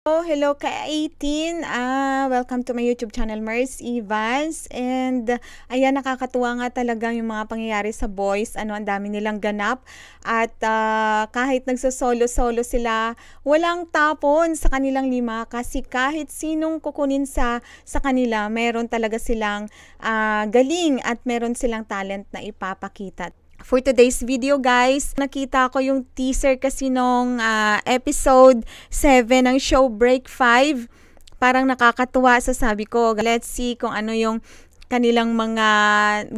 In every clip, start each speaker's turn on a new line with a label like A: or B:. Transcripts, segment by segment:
A: Oh, hello ka-18. Welcome to my YouTube channel, Mars Evans. And ayan, nakakatuwa nga talaga yung mga pangyayari sa boys. Ang dami nilang ganap. At kahit nagsosolo-solo sila, walang tapon sa kanilang lima. Kasi kahit sinong kukunin sa kanila, meron talaga silang galing at meron silang talent na ipapakita. For today's video guys, nakita ko yung teaser kasi nung episode 7 ng show Break 5. Parang nakakatuwa, sabi ko, let's see kung ano yung kanilang mga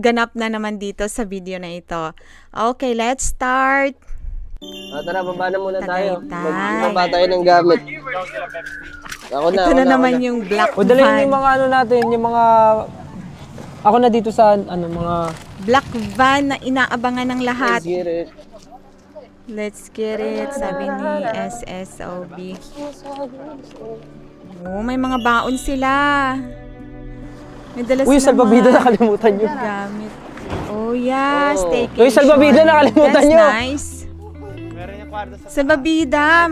A: ganap na naman dito sa video na ito. Okay, let's start.
B: Tara, baba na muna tayo. Magbaba tayo ng gamit.
A: Ito na naman yung black van.
B: Udalhin yung mga ano natin, yung mga... Ako na dito sa mga...
A: Black van na inaabangan ng lahat.
B: Let's get it.
A: Let's get it, sabi ni SSOB. Oh, may mga baon sila. May dala
B: Uy, salbabida nakalimutan nyo.
A: Gamit. Oh yeah, staycation.
B: Uy, salbabida nakalimutan nyo.
A: That's nice. Salbabida.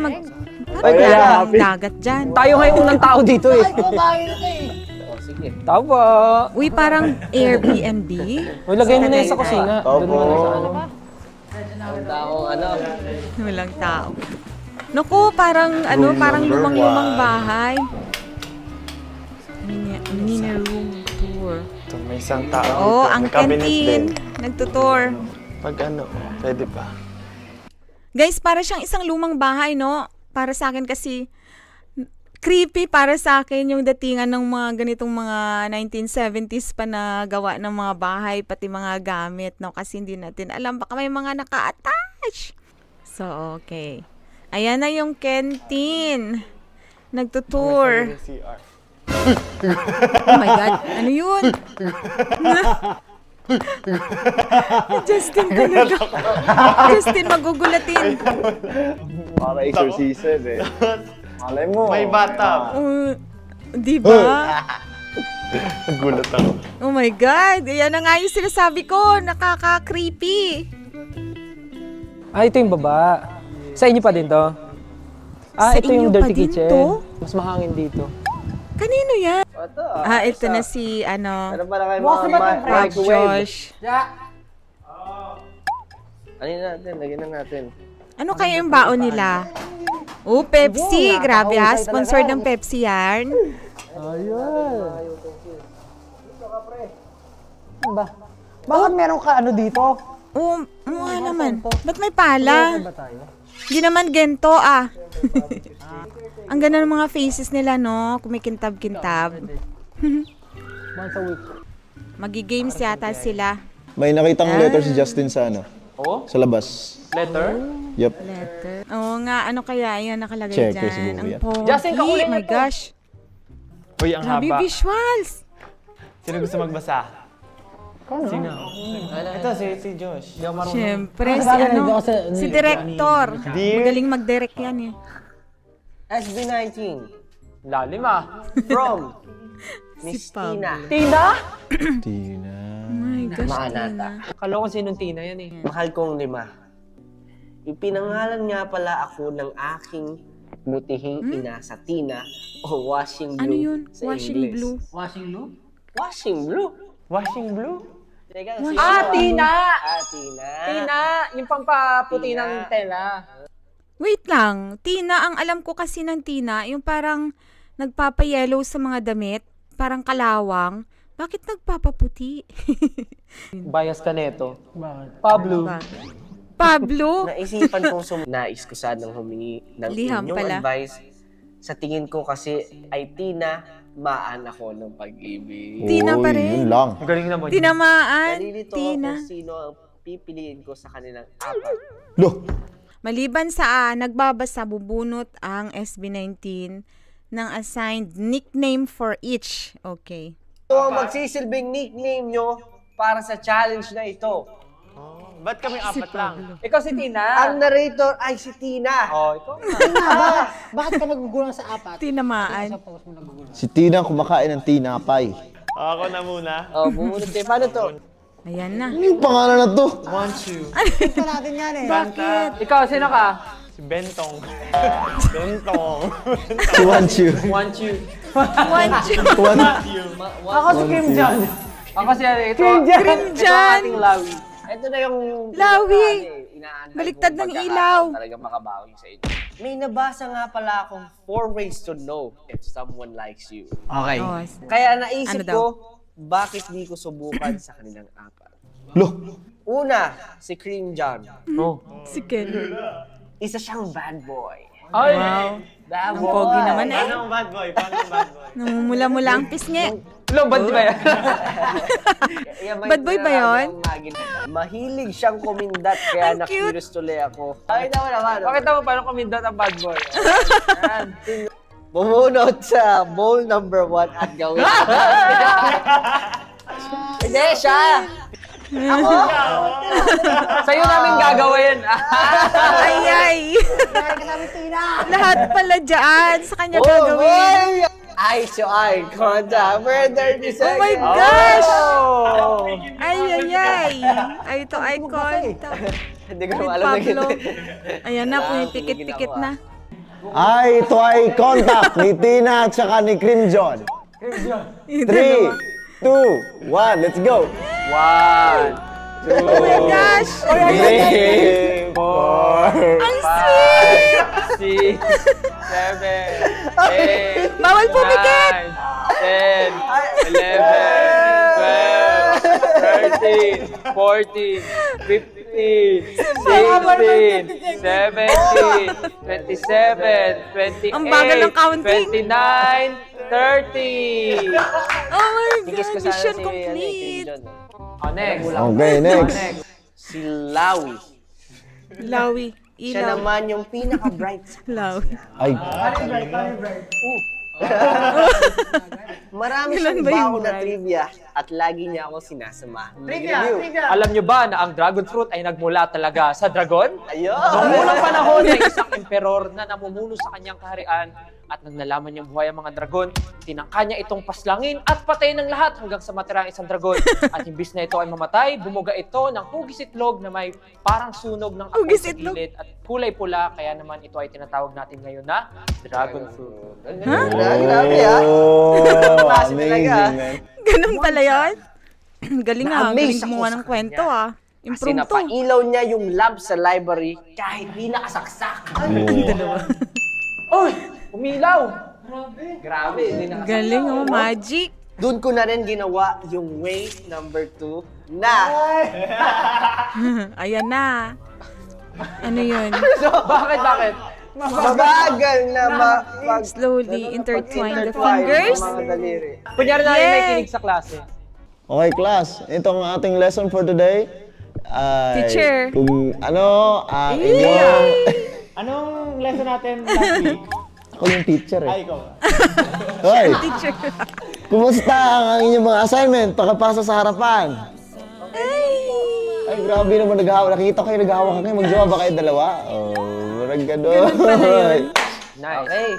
A: Parang dagat dyan.
B: Tayo ngayon unang tao dito eh. Sige. Tao ba?
A: Uy, parang Airbnb.
B: Uy, lagay mo na yun sa kusina.
C: Opo.
A: Walang tao. Naku, parang parang lumang-lumang bahay. Mini room tour.
C: Ito, may isang tao.
A: Oh,
C: dito.
A: ang
C: May cabinet
A: canteen.
C: din.
A: Nagtutour.
C: Pag pwede pa.
A: Guys, para siyang isang lumang bahay, no? Para sa akin kasi, creepy para sa akin yung datingan ng mga ganitong mga 1970s pa na gawa ng mga bahay, pati mga gamit, no? Kasi hindi natin alam, baka may mga naka-attach. So, okay. Ayan na yung canteen. Nagtutour.
C: CR.
A: Oh my God, ano yun? Justin talaga. Justin, magugulatin.
C: Para exorcism eh. Malay mo. May bathtub.
A: Di ba?
C: Nagulat ako.
A: Oh my God, yan na nga yung sinasabi ko. Nakaka-creepy.
B: Ito yung baba. Sa inyo pa din to?
A: Sa
B: Ito
A: inyo
B: yung
A: pa
B: dirty
A: din
B: kitchen.
A: to?
B: Mas mahangin dito.
A: Kanino yan?
B: Ito
A: Ito na si,
B: Ano pa na kayo mga microwave?
A: Josh.
B: Ano natin? Lagyan na natin.
A: Ano kaya yung baon nila? Oh, Pepsi. Grabe ha. Sponsor ng Pepsi yan.
B: Ayun. Ba? Bakit meron ka dito?
A: Oh, mukha naman. Ba't may pala? Hindi naman gento Ang ganda ng mga faces nila, no? Kumikintab-kintab.
B: Once a week.
A: Magi-games yata sila.
C: May nakitang letter si Justin sa
B: Oo?
C: sa labas.
B: Letter?
C: Yup.
A: Letter. Oo nga, ano kaya? Ayan, nakalagay
C: Checker
A: dyan.
C: siguro
A: Ang
C: yan.
A: pogi.
B: Justin, kakulay
A: Oh my
B: niyo to.
A: gosh.
D: Uy, ang
A: Grabe
D: haba.
A: visuals.
D: Sino gusto magbasa? Sino? Ito, si Josh.
A: Siyempre, si Director. Magaling mag-direct yan eh.
B: SB19. Lalim From Miss
A: Pablo.
B: Tina. Tina?
C: Tina.
A: Oh my gosh, Tina.
B: Kala ko sinong Tina yan eh. Mahal kong 5. Ipinangalan nga pala ako ng aking butihing ina sa Tina o washing blue
A: Ano yun?
B: sa
A: Washing
B: English.
A: blue?
B: Washing blue? Washing blue?
D: Washing blue?
B: Teka,
E: Tina!
B: Tina.
E: Tina! Yung pampaputi
B: Tina.
E: ng tela.
A: Wait lang. Tina, ang alam ko kasi ng Tina, yung parang nagpapa-yellow sa mga damit, parang kalawang. Bakit nagpapaputi?
B: Bias ka neto.
E: Pablo.
A: Pablo?
B: Naisipan kong nais ko sanang humingi ng
A: Liham
B: inyong
A: pala.
B: advice. Sa tingin ko kasi ay Tina, maan ako ng pag-ibig.
A: Tina pa rin.
C: Yun lang.
D: Ang galing naman.
A: Tinamaan.
B: Nalilito
A: Tina.
B: kung sino ang pipiliin ko sa kanilang 4.
C: Lo!
A: Maliban sa nagbabasa, bubunot ang SB19 ng assigned nickname for each. Okay.
B: Ito ang magsisilbing nickname nyo para sa challenge na ito.
D: Ba't kami apat lang?
E: Ikaw si Tina.
B: Ang narrator ay si Tina.
E: Oh, ikaw.
F: Bakit ka nagugulang sa apat?
A: Tinamaan.
C: Si Tina kumakain ng tinapay.
D: Ako na muna.
B: Bumunod tayo. Paano to?
A: Ayan na.
C: Ano yung pangalan na to?
D: 1, 2.
F: Pa natin yan eh.
A: Bakit?
E: Ikaw, sino ka?
D: Si Bentong. Bentong.
C: Si Wanchu.
E: Want you.
D: Ako si Kim Jong.
E: Ako si ito.
A: Crimjan.
E: Ating Lawi.
B: Ito na yung...
A: Lawi.
B: Inaantay
A: Baliktad
B: kong
A: ng
B: pagkakataon
A: ilaw.
B: Talagang makabawi sa inyo. May nabasa nga pala akong 4 ways to know if someone likes you.
D: Okay.
A: Oh,
B: Kaya naisip
A: Ano daw?
B: ko, bakit di ko subukan sa kanilang apat?
C: Loh,
B: Una, si Cream John.
A: si Ken.
B: Isa siyang bad boy.
E: Ay!
A: Wow.
B: Bad
A: Ang pogi naman eh.
D: Paano ang bad boy? Paano ang bad boy?
A: Namumula-mula ang pisngi.
E: Lo, bad ba yan?
A: Bad boy ba yun?
B: Mahilig siyang kumindat, kaya
A: Ang cute.
B: na-curious tuloy ako. Pakita mo naman.
E: Pakita mo paano kumindot ang bad boy. Yan.
B: Bumunot sa bowl number 1 at gawin. Hindi, siya! Ako!
E: Sa'yo namin gagawin.
A: Ay! Lahat pala dyan sa kanya gagawin.
B: Eye to eye contact for 30 seconds.
A: Oh my gosh!
E: Oh!
A: Ay to eye contact.
B: Hindi ko
A: With
B: naman alam na
A: Pablo.
B: ganito.
A: Ayan na, pumipikit-pikit na.
C: eye to eye contact ni Tina at saka ni Cream John. 3, 2, 1, let's go!
E: 1,
A: Oh my gosh!
E: 3, 4,
A: Ang sweet!
E: 6, 7, 8,
A: Bawal pumikit!
E: 10, 11, 12, 13, 14, 15, 16, 17, 27, 28,
A: Ang bagal ng counting.
E: 29, 30.
A: Oh my
B: Tigis ko
A: God,
B: sana
A: mission
B: si
A: complete.
B: John.
E: Oh, next.
C: Okay, next.
B: Si Lawi.
A: Lawi,
B: Siya
A: ilaw.
B: naman yung pinaka-bright sa
A: Lawi.
C: Ay,
B: Marami
A: Ilan
B: siyang
A: ba yung
B: bago na
A: bright?
B: trivia at lagi niya ako sinasama. Trivia!
E: Alam nyo ba na ang dragon fruit ay nagmula talaga sa dragon?
B: Ayun!
E: Noong unang panahon ay isang emperor na namumuno sa kanyang kaharian at nang nalaman niyang buhay ang mga dragon, tinangka niya itong paslangin at patayin ng lahat hanggang sa matira ang isang dragon. At imbis na ito ay mamatay, bumuga ito ng hugis itlog na may parang sunog ng apoy
A: Hugis
E: sa
A: itlog?
E: gilid at kulay pula, kaya naman ito ay tinatawag natin ngayon na dragon fruit.
B: Grabe ah!
C: oh,
B: Klase talaga,
C: amazing,
B: ah.
C: man.
A: Ganun pala yun? Galing ah,
B: Na-amaze
A: galing gumawa
B: ako
A: ng
B: sa
A: kwento
B: kanya.
A: ah.
B: Kasi
A: Improve to.
B: napailaw niya yung lamp sa library kahit di nakasaksak.
E: Uy! Umilaw! Grabe, hindi na.
A: Galing oh, magic.
B: Doon ko na rin ginawa yung way number 2 na
A: Ayan na. Ano yun?
E: Bakit?
B: mabagal na
A: Slowly intertwine the
B: intertwine
A: fingers.
B: ng mga daliri.
E: Kunyari na
A: Yay!
E: yung nakikinig sa klase.
C: Okay, class. Ito ang ating lesson for today. Ay,
A: Teacher.
C: Kung ano, inyong...
D: Anong lesson natin last week?
C: Ako yung teacher eh.
D: Ay, ikaw.
C: Hoy,
A: Teacher.
C: kumusta ang inyong mga assignment? Pakapasa sa harapan. Ay, grabe naman naghahawa. Nakikita ko kayo naghahawa kayo. Magjowa ba kayo dalawa? Oh, marag
A: Ganun pala yun.
E: Nice.
B: Okay.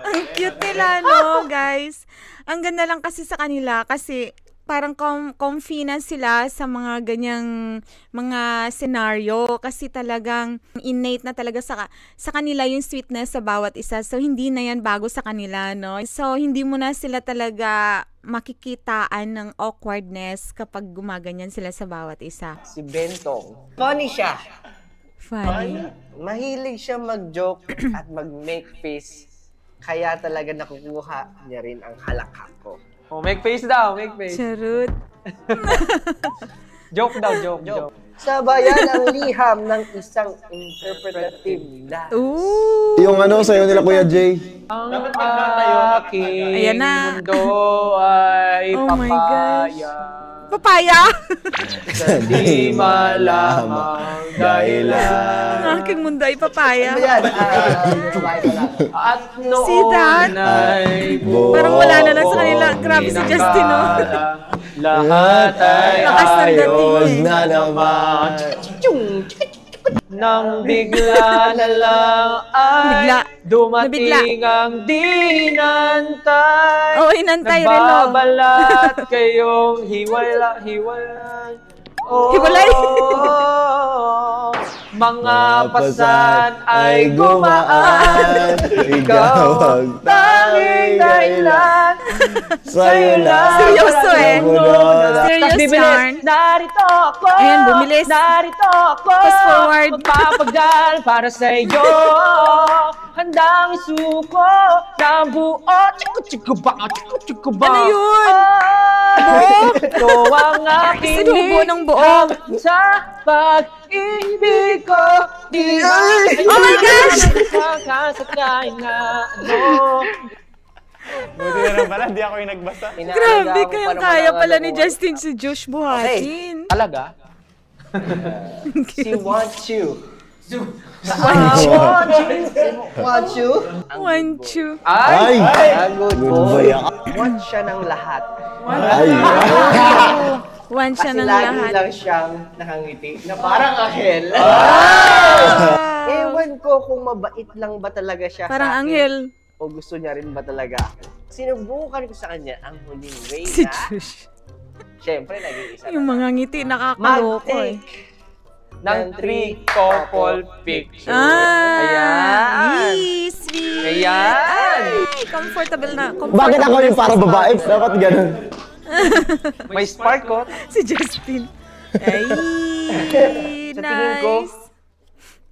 A: Ang cute nila, no, guys? Ang ganda lang kasi sa kanila kasi parang comfy na sila sa mga ganyang mga scenario kasi talagang innate na talaga sa kanila yung sweetness sa bawat isa. So, hindi na yan bago sa kanila, no? So, hindi mo na sila talaga makikitaan ng awkwardness kapag gumaganyan sila sa bawat isa.
B: Si Bentong. Funny siya.
A: Funny.
B: Mahilig siya mag-joke at mag-make face. Kaya talaga nakukuha niya rin ang halakhak ko.
E: Oh, make face daw, make face.
A: Charot.
E: Joke daw, joke.
B: Sabayan ang liham ng isang interpretative na.
A: Ooh!
C: Yung ano sa'yo nila Kuya Jay.
E: Ang aking
A: Ayan na.
E: mundo ay
A: Oh my gosh.
E: papaya.
A: Papaya!
E: Sa di malamang dahilan.
A: Ang aking mundo ay papaya.
B: Ayan.
E: At
A: See that?
E: noon ay
A: Parang wala na lang sa kanila. Grabe si Justin, no?
E: Lahat ay
A: Lakas ng dating
C: Ayos
A: eh.
C: na naman.
E: nang bigla na lang ay
A: Bigla.
E: dumating ang dinantay.
A: Oo, inantay rin, no?
E: Nagbabalat kayong hiwalay.
A: Hiwalay.
E: Mga pasan ay gumaan.
C: Ikaw ang
E: Tanging dahilan.
C: sa'yo lang.
A: Seryoso eh.
C: Muna.
A: Serious
E: Bibilis.
A: yarn.
E: Narito ako.
A: Ayan, bumilis.
E: Narito ako.
A: Fast forward.
E: Magpapagdal para sa iyo. Handang isuko ng buo. Chiku ba? Chiku ba?
A: Ano yun?
E: Ito ang aking
A: Sinubo ng buo.
E: sa pag-ibig ko. Di ba?
A: Oh my gosh!
E: Kakasakay na ano.
D: Buti na lang pala, di ako yung nagbasa.
A: Grabe, kaya pala ni Justin si Josh buhatin.
E: Talaga?
B: She wants you.
C: Want you?
A: Want you.
E: Ay!
B: Ang good
C: Good
B: boy.
C: boy ako.
B: Want siya ng lahat.
C: Ay.
A: Want siya
B: Kasi
A: ng
B: lagi
A: lahat.
B: lang siyang nakangiti na parang anghel. Ewan ko kung mabait lang ba talaga siya
A: Parang
B: sa akin
A: anghel.
B: o gusto niya rin ba talaga ako. Sinubukan ko sa kanya ang huling way
A: Si
B: na,
A: Josh.
B: syempre, naging isa
A: Yung
B: na.
A: mga ngiti nakakaloko eh.
B: Mag-take
E: Ng 3 couple picture.
A: Ah! Yee, sweet!
E: Ayan.
A: Ay, comfortable na. Comfortable
C: Bakit ako yung parang babae? Dapat ganun.
E: May spark ko.
A: Si Justin. Ay,
B: Sa tingin ko,
A: nice.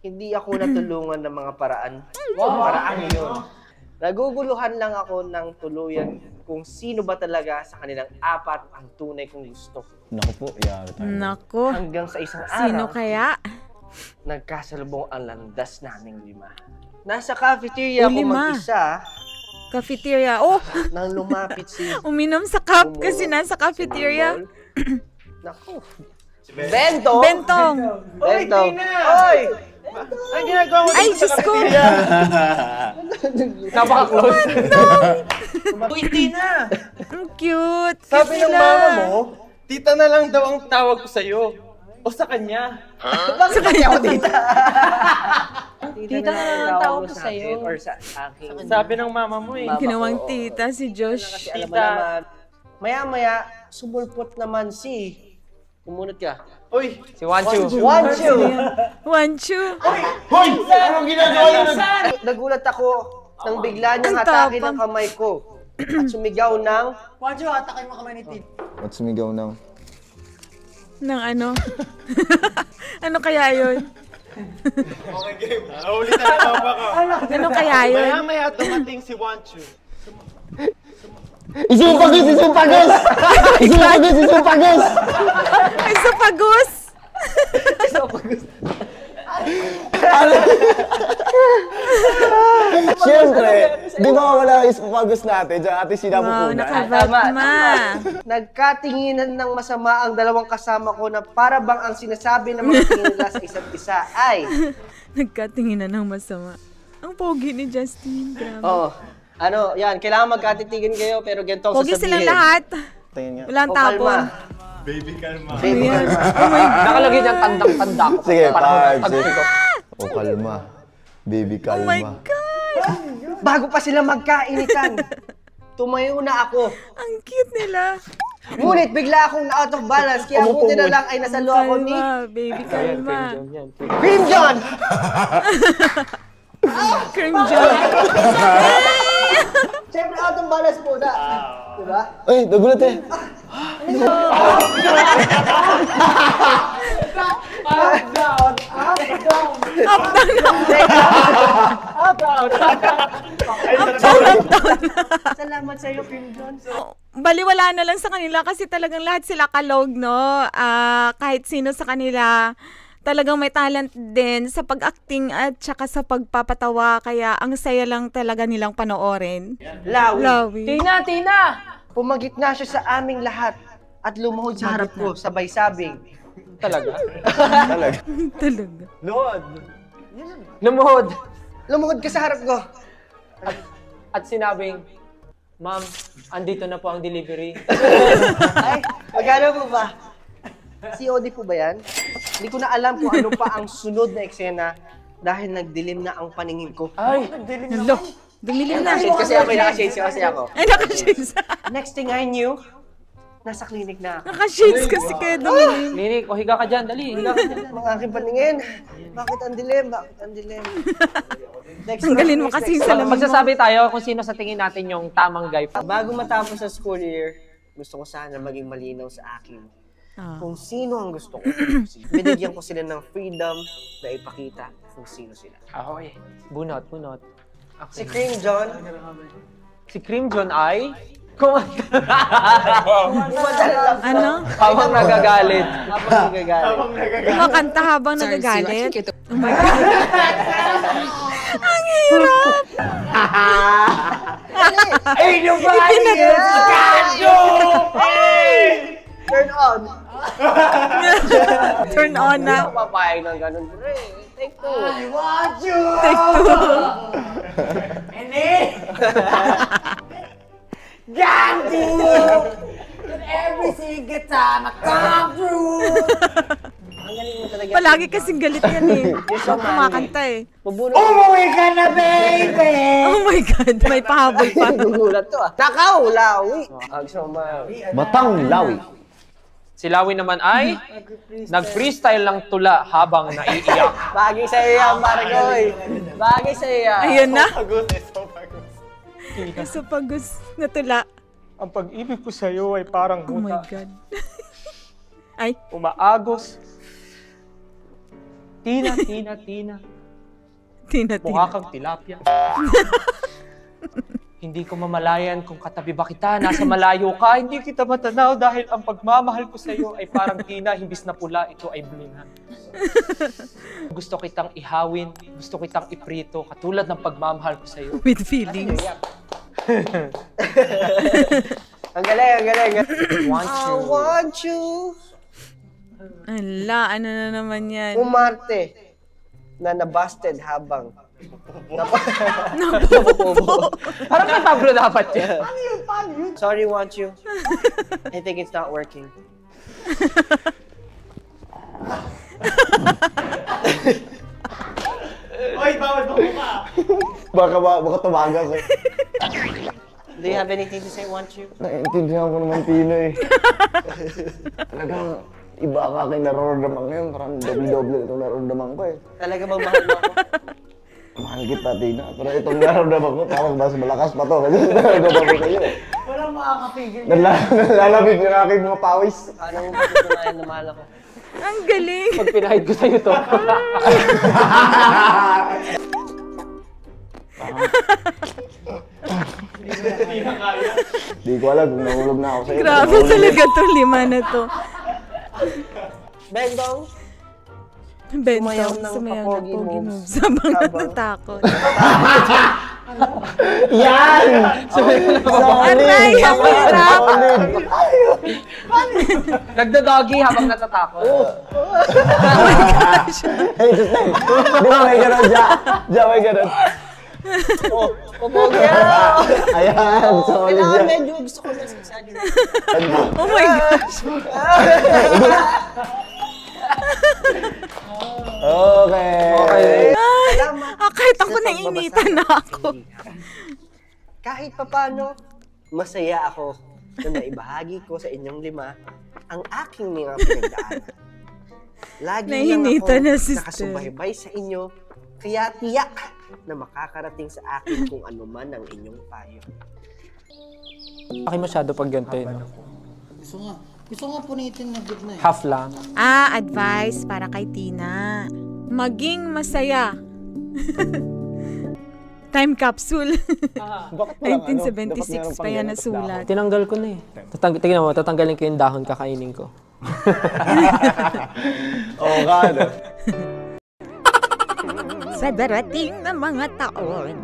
B: hindi ako natulungan ng mga paraan. Paraan yun. Naguguluhan lang ako ng tuluyan kung sino ba talaga sa kanilang apat ang tunay kong gusto.
C: Naku po, yari tayo.
A: Nako,
B: Hanggang sa isang
A: sino
B: araw,
A: kaya?
B: nagkasalubong ang landas naming 5. Nasa cafeteria ako
A: 5?
B: mag-isa
A: Cafeteria. Oh,
B: nang lumapit si
A: uminom sa cup kasi nasa cafeteria.
B: Naku. Bentong!
A: Bentong.
B: Bentong! Oy!
D: Ang ginagawa mo
A: Ay, Diyos ko.
E: Napaka-close.
D: Uy, Tina!
A: Ang cute.
D: Sabi
A: Cute
D: ng
A: sila.
D: mama mo, tita na lang daw ang tawag ko sa'yo. O sa kanya.
B: Bakit kanya ako dito?
E: Tita na lang ang tawag ko sa'yo.
B: Or sa aking...
D: Sabi ng mama mo eh.
B: Mama
A: Ginawang
B: ko.
A: tita si Josh.
B: Kasi alam mo
D: Tita.
B: naman, maya-maya, sumulpot naman si... Umunot ka.
D: Uy!
E: Si Wanchu.
B: Wanchu!
A: Wanchu.
D: Hoy! Anong ginagawa yun?
B: Nagulat ako nang bigla niyang
A: Ang
B: hatakin
A: tapang.
B: ang kamay ko. At sumigaw ng...
F: Wancho, hatakay mo kamay ni Tid.
C: At sumigaw ng...
A: Ng ano? Ano kaya yun?
D: Okay, game. Ulitan na papa ko.
A: Ano kaya yun?
D: Maya-maya dumating si Wanchu.
C: Isumpagos! Isumpagos! Isumpagos! Isumpagos!
A: Ay, sa pagos.
C: Siyempre, di ba wala yung isumpagos natin? Diyan ating
A: Wow,
C: sinapupunan.
A: nakabatma.
B: Nagkatinginan ng masama ang dalawang kasama ko na para bang ang sinasabi ng mga tingin nila sa isa't isa ay...
A: Nagkatingin na ng masama. Ang pogi ni Justin. Grabe.
B: Oh, ano, yan, kailangan magkatitigin kayo pero ganito ang
A: Pogi
B: sasabihin.
A: silang lahat.
C: Tingin nga.
A: Walang
B: O,
A: tapon.
B: kalma.
D: Baby, kalma.
B: Baby,
A: Ayan.
B: kalma.
A: Oh my God.
E: Nakalagay niyang tandang-tanda ko.
C: Sige,
E: Parang
C: 5,
E: tagpi ko.
C: 6. O, kalma. Baby,
A: Oh my
C: kalma.
A: God.
B: Bago pa sila magkainitan, tumayo na ako.
A: Ang cute nila.
B: Ngunit bigla akong na out of balance, kaya buti na lang ay nasalo ako ni
A: Kalma, baby, kalma.
B: Cream John!
A: Cream John.
B: Siyempre out of balance muna. Diba?
C: Uy, nagulat eh.
B: Salamat sa iyo, Cream John.
A: Baliwala na lang sa kanila kasi talagang lahat sila kalog, no? Kahit sino sa kanila, talagang may talent din sa pag-acting at saka sa pagpapatawa. Kaya ang saya lang talaga nilang panoorin.
B: Lawi.
A: Lawi.
E: Tina! Tina!
B: Pumagit na siya sa aming lahat at lumuhod sa harap ko, sabay sabing.
E: Talaga?
C: Talaga.
A: Talaga.
D: Lord!
E: Lumuhod.
B: Lumuhod ka sa harap ko.
E: At sinabing, Ma'am, andito na po ang delivery.
B: Ay, magkano po ba? COD po ba yan? Hindi ko na alam kung ano pa ang sunod na eksena dahil nagdilim na ang paningin ko.
E: Ay!
A: Hello. Dumilim na.
B: Nakashades kasi ako, nakashades kasi ako.
A: Ay, nakashades.
B: Next thing I knew, nasa clinic na ako.
A: Naka-shades kasi kayo, Dominic.
E: Linik, o higa ka dyan, dali. Higa ka dyan.
B: Mga aking paningin. Bakit ang dilim? Bakit ang dilim?
A: Tanggalin mo kasi yung salamin mo.
E: Magsasabi tayo kung sino sa tingin natin yung tamang guy.
B: Bago matapos sa school year, gusto ko sana maging malinaw sa akin kung sino ang gusto ko. Binigyan ko sila ng freedom na ipakita kung sino sila.
E: Ahoy. Bunot.
B: Si Cream John,
E: Si Cream John ay... Kumanta.
A: Ano?
E: Habang nagagalit.
B: habang nagagalit.
A: Kumakanta habang nagagalit. Oh my God. Ang hirap.
B: Ay, yung Turn on!
A: Turn on
B: Hindi
A: na.
B: ako papayag ng ganun. Pre, take two.
A: Take two.
F: Every single time I come through.
B: Ang galing mo talaga.
A: Palagi kasing galit yan eh. Siya kumakanta eh.
B: Mabuno.
F: Umuwi ka na, baby!
A: Oh my God, may pahabol pa.
B: Gugulat to ah. Nakaulawi. Ang sumay.
C: Batang Lawi.
E: Si Lawi naman ay nag-freestyle ng tula habang naiiyak.
B: Bagay sa iyo yan, Marigoy. Bagay sa iyo yan.
A: Ayun na.
D: Pagod.
A: Sa pagus na tula.
D: Ang pag-ibig ko sa'yo ay parang
A: Oh my
D: muta.
A: God. Ay,
D: Umaagos.
E: Tina.
A: tina.
E: Mukha kang tilapia. Hindi ko mamalayan kung katabi ba kita, nasa malayo ka. Hindi kita matanaw dahil ang pagmamahal ko sa'yo ay parang tina, himbis na pula, ito ay blingan. Gusto kitang ihawin, gusto kitang iprito, katulad ng pagmamahal ko sa'yo.
A: With feelings.
B: Ang galing.
E: Want
B: I
E: you.
B: want you.
A: Ala, ano na naman yan?
B: Umarte na nabusted habang
E: Parang kay Pablo dapat yan.
B: Sorry, want you. I think it's not working.
D: Oy, bawal magbuka.
C: Baka tumagas eh.
B: Do you have anything to say, want you?
C: Naiintindihan ko naman Pino eh. Talagang iba ang aking nararamdaman ngayon. Parang doble-doble itong nararamdaman ko eh.
B: Talaga bang mahal mo ako?
C: Mahal kita, Tina. Pero itong nararamdaman ko, parang mas malakas pa to. Kasi nararamdaman ko sa'yo eh.
F: Walang makakapigil.
C: Nalalabig yung aking mga pawis.
B: Paano mo patutunayan na mahal ako?
A: Ang galing.
E: Pag pinahid ko sa'yo to.
C: Di ko alam kung nahulog na ako sa'yo.
A: Grabe talaga to, 5 na to.
B: Bendong,
A: Bentong,
B: ng
A: sumayaw na
B: kapogi
A: pogi
B: moves.
A: moves. Sabang
B: Habang-
A: natatakot.
C: Yan!
A: Aray, ang hirap.
E: Nagda-doggy habang natatakot.
C: Hey, just like, di ba may ganun dyan? Dyan may ganun.
B: pupogi
C: Ayan, solid
B: Kailangan
C: yan.
B: medyo gusto ko mas exaggerate.
A: Oh my gosh.
C: Okay.
A: Kahit ako nainitan na ako.
B: Kahit papano, masaya ako na naibahagi ko sa inyong 5 ang aking mga pinagdaanan. Lagi lang
A: Nainitan
B: ako
A: na, sister.
B: nakasubaybay sa inyo, kaya tiyak na makakarating sa akin kung ano man ang inyong payo.
E: Akin masyado pag ganito eh.
F: Gusto nga punitin na good na eh.
E: Half lang.
A: Advice para kay Tina. Maging masaya. Time capsule. 1976 pa yan nasulat.
E: Tinanggal ko na eh. Tingnan mo, tatanggalin ko yung dahon, kakainin ko.
C: Oo nga, no?
A: Sa darating na mga taon,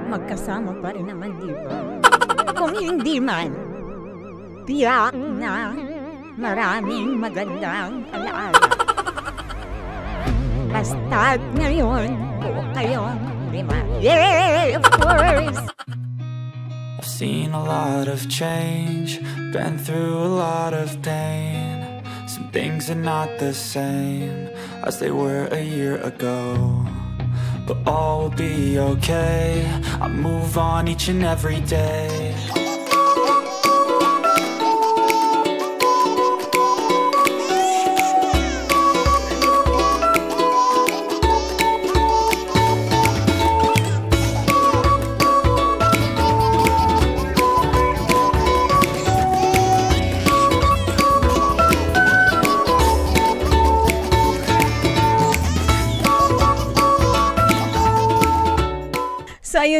A: magkasama pa rin naman, di ba? Kung hindi man, tiyak na maraming magandang alaala. Basta't ngayon, buo kayong 5. Yeah, of course!
G: I've seen a lot of change, been through a lot of pain. Some things are not the same as they were a year ago. But all will be okay, I move on each and every day.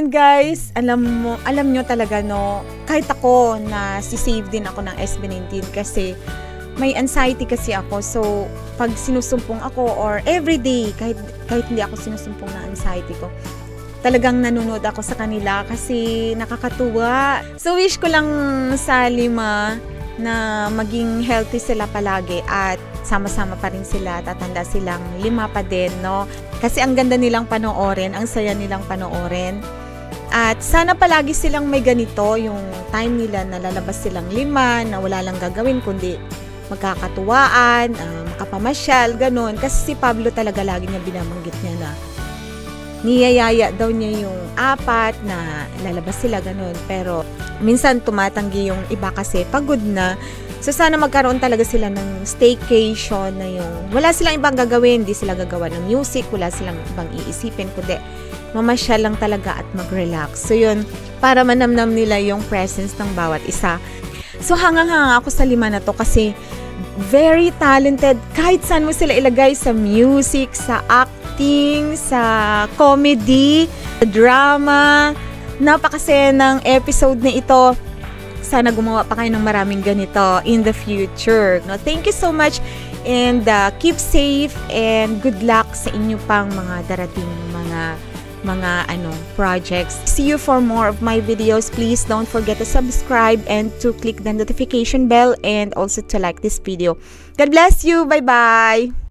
A: Ayan guys, alam nyo talaga no, kahit ako na si-save din ako ng SB19 kasi may anxiety kasi ako. So, pag sinusumpong ako or everyday, kahit hindi ako sinusumpong ng anxiety ko, talagang nanonood ako sa kanila kasi nakakatuwa. So, wish ko lang sa 5 na maging healthy sila palagi at sama-sama pa rin sila, tatanda silang 5 pa din, no? Kasi ang ganda nilang panoorin, ang saya nilang panoorin. At sana palagi silang may ganito, yung time nila na lalabas silang 5, na wala lang gagawin kundi magkakatuwaan, makapamasyal, ganun. Kasi si Pablo talaga lagi niya binabanggit niya na niyayaya daw niya yung 4 na lalabas sila, ganun. Pero minsan tumatanggi yung iba kasi pagod na. So sana magkaroon talaga sila ng staycation na yung wala silang ibang gagawin, hindi sila gagawa ng music, wala silang ibang iisipin, kundi mamasyal lang talaga at mag-relax. So yun, para manamnam nila yung presence ng bawat isa. So hangang-hanga ako sa 5 na to kasi very talented. Kahit saan mo sila ilagay, sa music, sa acting, sa comedy, sa drama. Napakasaya ng episode na ito. Sana gumawa pa kayo ng maraming ganito in the future. No, thank you so much and keep safe and good luck sa inyo pang mga darating mga projects. See you for more of my videos. Please don't forget to subscribe and to click the notification bell and also to like this video. God bless you. Bye-bye.